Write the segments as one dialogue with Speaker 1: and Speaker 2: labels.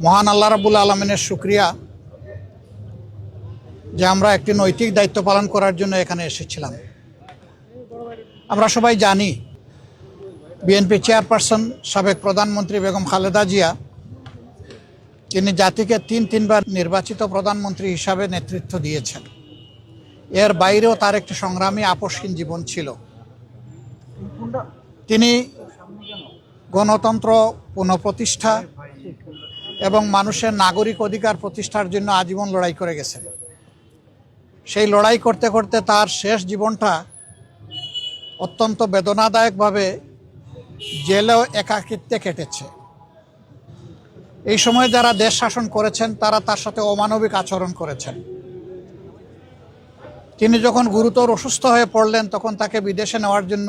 Speaker 1: মহান আল্লাহ রাব্বুল আলামিনের শুকরিয়া যে আমরা একটি নৈতিক দায়িত্ব পালন করার জন্য এখানে এসেছিলাম। আমরা সবাই জানি বিএনপি চেয়ারপারসন সাবেক প্রধানমন্ত্রী বেগম খালেদা জিয়া তিনি জাতিকে তিনবার নির্বাচিত প্রধানমন্ত্রী হিসাবে নেতৃত্ব দিয়েছেন। এর বাইরেও তার একটি সংগ্রামী আপসহীন জীবন ছিল। তিনি গণতন্ত্র পুনঃপ্রতিষ্ঠা এবং মানুষের নাগরিক অধিকার প্রতিষ্ঠার জন্য আজীবন লড়াই করে গেছেন। সেই লড়াই করতে করতে তার শেষ জীবনটা অত্যন্ত বেদনাদায়কভাবে জেলেও একাকিত্বে কেটেছে। এই সময় যারা দেশ শাসন করেছেন তারা তার সাথে অমানবিক আচরণ করেছেন। তিনি যখন গুরুতর অসুস্থ হয়ে পড়লেন তখন তাকে বিদেশে নেওয়ার জন্য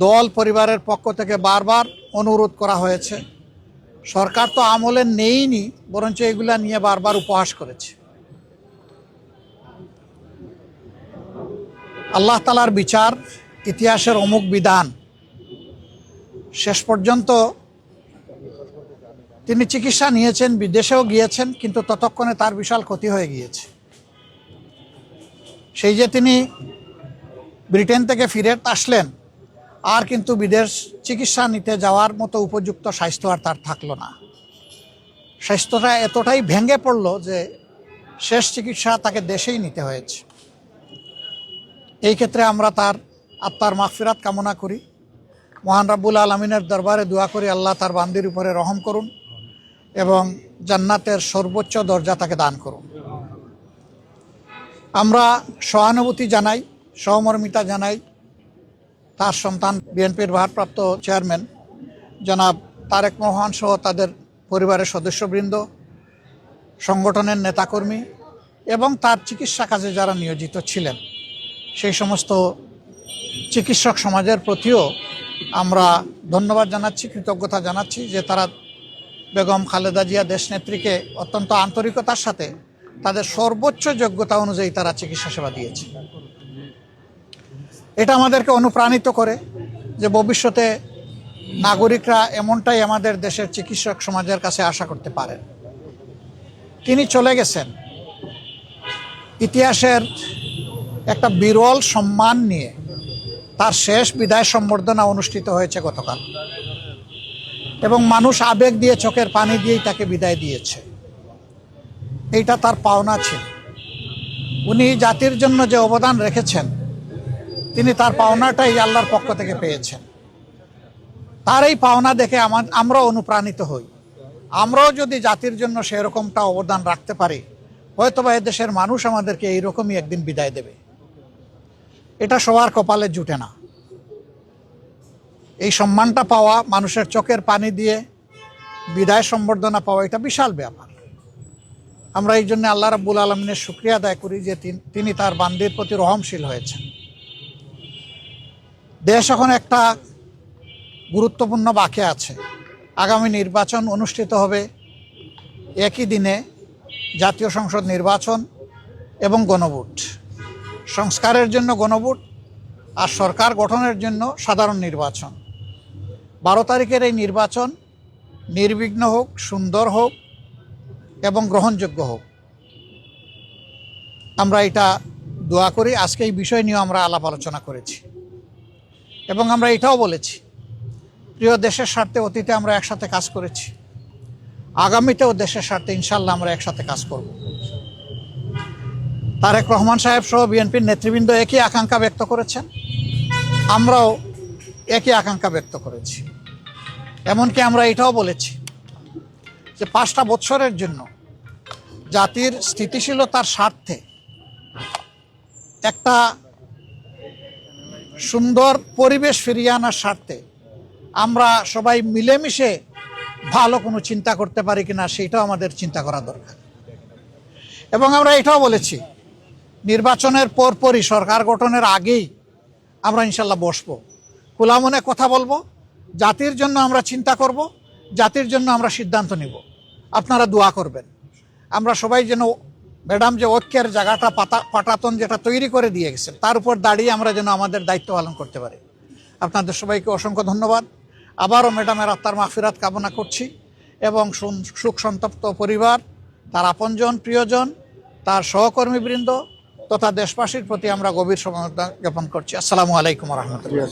Speaker 1: দল পরিবারের পক্ষ থেকে বারবার অনুরোধ করা হয়েছে। সরকার তো আমলে নেইনি, বরঞ্চ এগুলা নিয়ে বারবার উপহাস করেছে। আল্লাহ তাআলার বিচার, ইতিহাসের অমুক বিধান, শেষ পর্যন্ত তিনি চিকিৎসা নিয়েছেন, বিদেশেও গিয়েছেন, কিন্তু ততক্ষণে তার বিশাল ক্ষতি হয়ে গিয়েছে। সেই যে তিনি ব্রিটেন থেকে ফিরে আসলেন, আর কিন্তু বিদেশ চিকিৎসা নিতে যাওয়ার মতো উপযুক্ত স্বাস্থ্য আর তার থাকলো না। স্বাস্থ্যটা এতটাই ভেঙে পড়ল যে শেষ চিকিৎসা তাকে দেশেই নিতে হয়েছে। এই ক্ষেত্রে আমরা তার আত্মার মাগফিরাত কামনা করি। মহান রাব্বুল আলামিনের দরবারে দোয়া করি আল্লাহ তার বান্দির উপরে রহম করুন এবং জান্নাতের সর্বোচ্চ দরজা তাকে দান করুন। আমরা সহানুভূতি জানাই, সহমর্মিতা জানাই তার সন্তান বিএনপির ভারপ্রাপ্ত চেয়ারম্যান জনাব তারেক রহমান সহ তাদের পরিবারের সদস্যবৃন্দ, সংগঠনের নেতাকর্মী এবং তার চিকিৎসা কাজে যারা নিয়োজিত ছিলেন সেই সমস্ত চিকিৎসক সমাজের প্রতিও আমরা ধন্যবাদ জানাচ্ছি, কৃতজ্ঞতা জানাচ্ছি যে তারা বেগম খালেদা জিয়া দেশনেত্রীকে অত্যন্ত আন্তরিকতার সাথে তাদের সর্বোচ্চ যোগ্যতা অনুযায়ী তারা চিকিৎসা সেবা দিয়েছে। এটা আমাদেরকে অনুপ্রাণিত করে যে ভবিষ্যতে নাগরিকরা এমনটাই আমাদের দেশের চিকিৎসক সমাজের কাছে আশা করতে পারেন। তিনি চলে গেছেন ইতিহাসের একটা বিরল সম্মান নিয়ে। তার শেষ বিদায় সম্বর্ধনা অনুষ্ঠিত হয়েছে গতকাল এবং মানুষ আবেগ দিয়ে, চোখের পানি দিয়েই তাকে বিদায় দিয়েছে। এইটা তার পাওনা ছিল। উনি জাতির জন্য যে অবদান রেখেছেন তিনি তার পাওনাটাই আল্লাহর পক্ষ থেকে পেয়েছেন। তার এই পাওনা দেখে আমরাও অনুপ্রাণিত হই। আমরাও যদি জাতির জন্য সেরকমটা অবদান রাখতে পারি, হয়তোবা এদেশের মানুষ আমাদেরকে এইরকমই একদিন বিদায় দেবে। এটা সবার কপালে জুটে না। এই সম্মানটা পাওয়া, মানুষের চোখের পানি দিয়ে বিদায় সম্বর্ধনা পাওয়া, এটা বিশাল ব্যাপার। আমরা এই জন্য আল্লাহ রাব্বুল আলামিনের শুকরিয়া আদায় করি যে তিনি তার বান্দির প্রতি রহমশীল হয়েছেন। দেশ এখন একটা গুরুত্বপূর্ণ বাঁকে আছে। আগামী নির্বাচন অনুষ্ঠিত হবে একই দিনে, জাতীয় সংসদ নির্বাচন এবং গণভোট। সংস্কারের জন্য গণভোট আর সরকার গঠনের জন্য সাধারণ নির্বাচন। 12 তারিখের এই নির্বাচন নির্বিঘ্ন হোক, সুন্দর হোক এবং গ্রহণযোগ্য হোক, আমরা এটা দোয়া করি। আজকে এই বিষয় নিয়ে আমরা আলাপ আলোচনা করেছি এবং আমরা এটাও বলেছি, প্রিয় দেশের স্বার্থে অতীতে আমরা একসাথে কাজ করেছি, আগামীতেও দেশের স্বার্থে ইনশাল্লাহ আমরা একসাথে কাজ করব। তারেক রহমান সাহেব সহ বিএনপির নেতৃবৃন্দ একই আকাঙ্ক্ষা ব্যক্ত করেছেন, আমরাও একই আকাঙ্ক্ষা ব্যক্ত করেছি। এমনকি আমরা এটাও বলেছি যে 5টা বছরের জন্য জাতির স্থিতিশীলতার স্বার্থে একটা সুন্দর পরিবেশ ফিরিয়ে আনার স্বার্থে আমরা সবাই মিলেমিশে ভালো কোনো চিন্তা করতে পারি কিনা সেটাও আমাদের চিন্তা করা দরকার। এবং আমরা এটাও বলেছি, নির্বাচনের পরপরই, সরকার গঠনের আগেই আমরা ইনশাল্লাহ বসবো, খোলা মনে কথা বলবো, জাতির জন্য আমরা চিন্তা করব, জাতির জন্য আমরা সিদ্ধান্ত নিব। আপনারা দোয়া করবেন আমরা সবাই যেন ম্যাডাম যে ঐক্যের জায়গাটা পাটাতন যেটা তৈরি করে দিয়ে গেছেন তার উপর দাঁড়িয়ে আমরা যেন আমাদের দায়িত্ব পালন করতে পারি। আপনাদের সবাইকে অসংখ্য ধন্যবাদ। আবারও ম্যাডামের আত্মার মাগফিরাত কামনা করছি এবং শোক সন্তপ্ত পরিবার, তার আপনজন, প্রিয়জন, তার সহকর্মীবৃন্দ তথা দেশবাসীর প্রতি আমরা গভীর সমবেদনা জ্ঞাপন করছি। আসসালামু আলাইকুম ওয়া রাহমাতুল্লাহ।